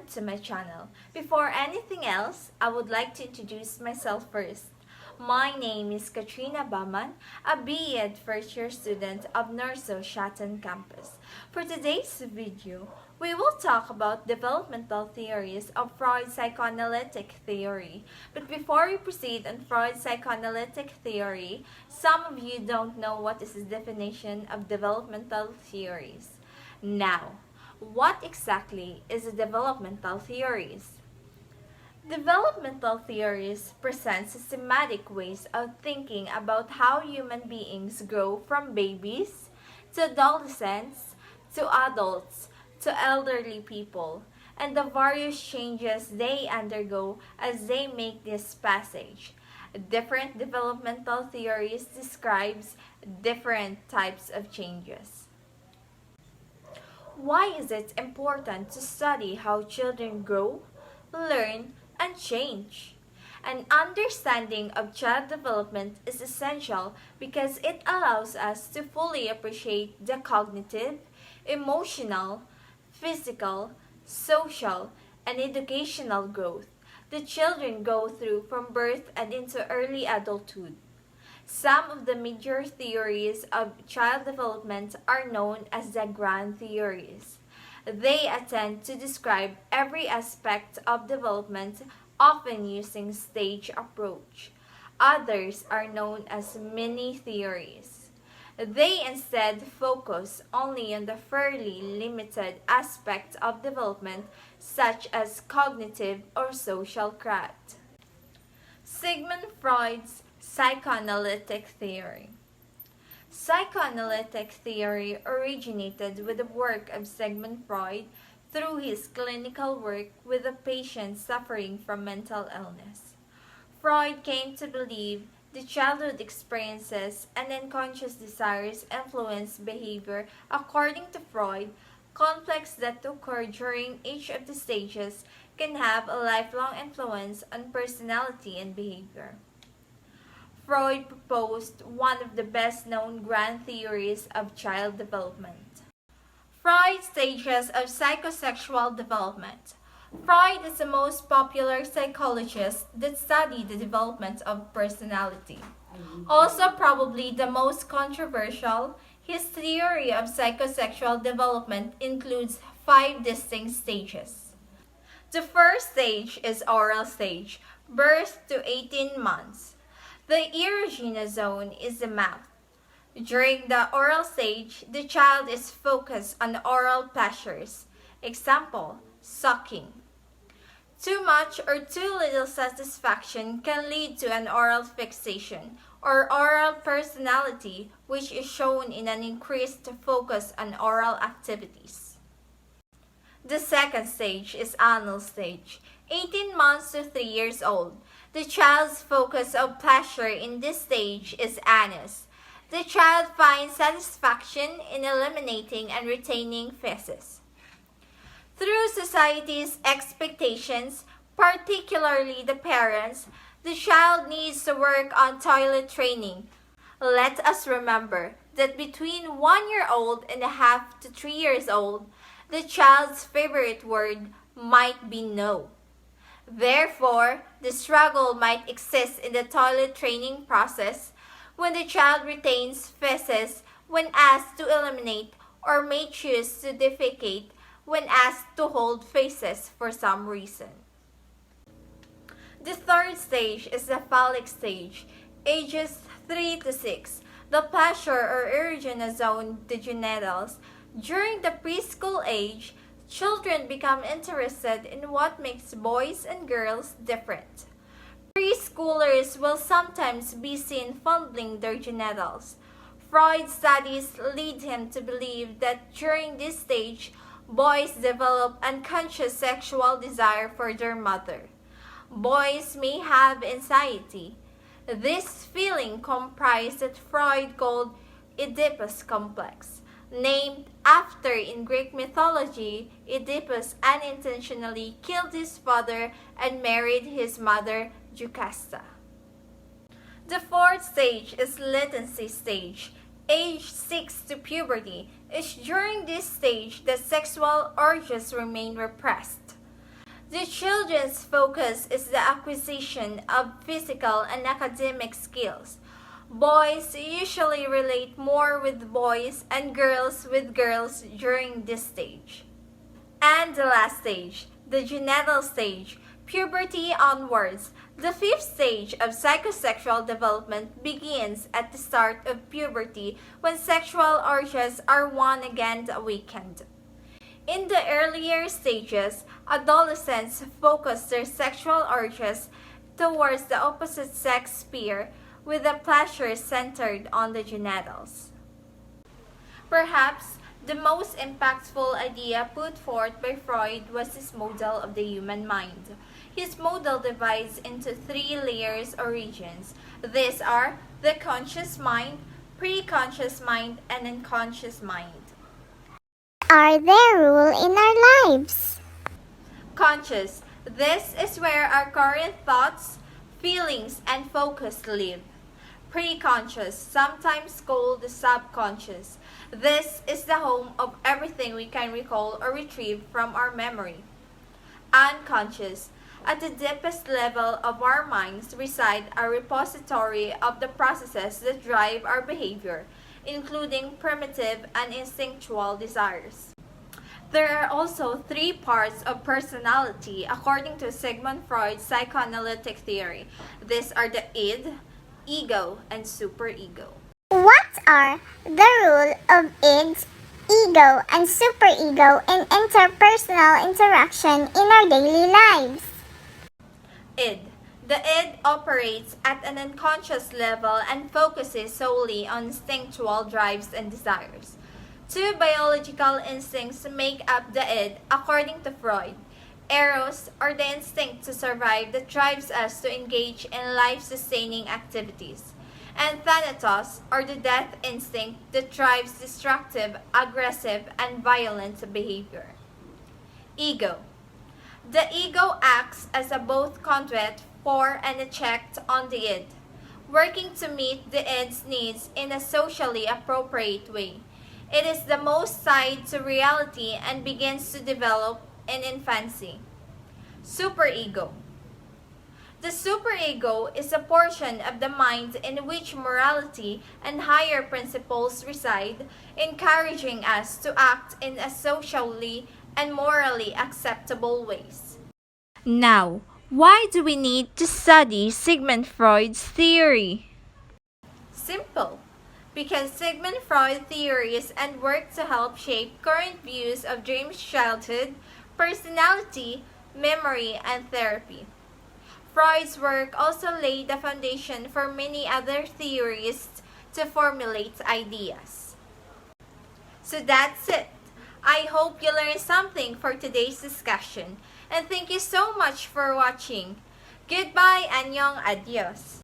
to my channel. Before anything else, I would like to introduce myself first. My name is Katrina Baman, a B.Ed first-year student of Norso Shaton campus. For today's video, we will talk about developmental theories of Freud's psychoanalytic theory. But before we proceed on Freud's psychoanalytic theory, some of you don't know what is the definition of developmental theories. Now, what exactly is a developmental theories? Developmental theories present systematic ways of thinking about how human beings grow from babies to adolescents to adults to elderly people, and the various changes they undergo as they make this passage. Different developmental theories describes different types of changes. Why is it important to study how children grow, learn, and change? An understanding of child development is essential because it allows us to fully appreciate the cognitive, emotional, physical, social, and educational growth the children go through from birth and into early adulthood. Some of the major theories of child development are known as the grand theories. They attempt to describe every aspect of development, often using stage approach. Others are known as mini theories. They instead focus only on the fairly limited aspects of development, such as cognitive or social craft. Sigmund Freud's psychoanalytic theory. Psychoanalytic theory originated with the work of Sigmund Freud through his clinical work with a patient suffering from mental illness. Freud came to believe the childhood experiences and unconscious desires influence behavior. According to Freud, conflicts that occur during each of the stages can have a lifelong influence on personality and behavior. Freud proposed one of the best-known grand theories of child development. Freud's stages of psychosexual development. Freud is the most popular psychologist that studied the development of personality. Also probably the most controversial, his theory of psychosexual development includes 5 distinct stages. The first stage is oral stage, birth to 18 months. The erogenous zone is the mouth. During the oral stage, the child is focused on oral pleasures. Example, sucking. Too much or too little satisfaction can lead to an oral fixation or oral personality, which is shown in an increased focus on oral activities. The second stage is anal stage, 18 months to 3 years old. The child's focus of pleasure in this stage is anus. The child finds satisfaction in eliminating and retaining feces. Through society's expectations, particularly the parents, the child needs to work on toilet training. Let us remember that between 1 year old and a half to 3 years old, the child's favorite word might be no. Therefore, the struggle might exist in the toilet training process when the child retains feces when asked to eliminate or may choose to defecate when asked to hold feces for some reason. The third stage is the phallic stage, ages 3 to 6, the pleasure or erogenous zone, the genitals. During the preschool age, children become interested in what makes boys and girls different. Preschoolers will sometimes be seen fondling their genitals. Freud's studies lead him to believe that during this stage, boys develop unconscious sexual desire for their mother. Boys may have anxiety. This feeling comprised what Freud called Oedipus complex. Named after in Greek mythology, Oedipus unintentionally killed his father and married his mother, Jocasta. The fourth stage is latency stage, age 6 to puberty. It's during this stage that sexual urges remain repressed. The children's focus is the acquisition of physical and academic skills. Boys usually relate more with boys and girls with girls during this stage. And the last stage, the genital stage, puberty onwards. The fifth stage of psychosexual development begins at the start of puberty when sexual urges are once again awakened. In the earlier stages, adolescents focus their sexual urges towards the opposite sex sphere with the pleasure centered on the genitals. Perhaps the most impactful idea put forth by Freud was his model of the human mind. His model divides into three layers or regions. These are the conscious mind, pre-conscious mind, and unconscious mind. Are there rules in our lives? Conscious. This is where our current thoughts, feelings, and focus live. Pre-conscious, sometimes called the subconscious. This is the home of everything we can recall or retrieve from our memory. Unconscious. At the deepest level of our minds reside a repository of the processes that drive our behavior, including primitive and instinctual desires. There are also three parts of personality according to Sigmund Freud's psychoanalytic theory. These are the id, ego, and superego. What are the roles of id, ego, and superego in interpersonal interaction in our daily lives? Id. The id operates at an unconscious level and focuses solely on instinctual drives and desires. Two biological instincts make up the id according to Freud. Eros, or the instinct to survive that drives us to engage in life-sustaining activities. And Thanatos, or the death instinct that drives destructive, aggressive, and violent behavior. Ego. The ego acts as a both conduit for and a check on the id, working to meet the id's needs in a socially appropriate way. It is the most tied to reality and begins to develop in infancy. Superego. The superego is a portion of the mind in which morality and higher principles reside, encouraging us to act in a socially and morally acceptable ways. Now, why do we need to study Sigmund Freud's theory? Simple. Because Sigmund Freud theories and work to help shape current views of dreams, childhood, personality, memory, and therapy. Freud's work also laid the foundation for many other theorists to formulate ideas. So that's it. I hope you learned something for today's discussion, and thank you so much for watching. Goodbye, annyeong, adios.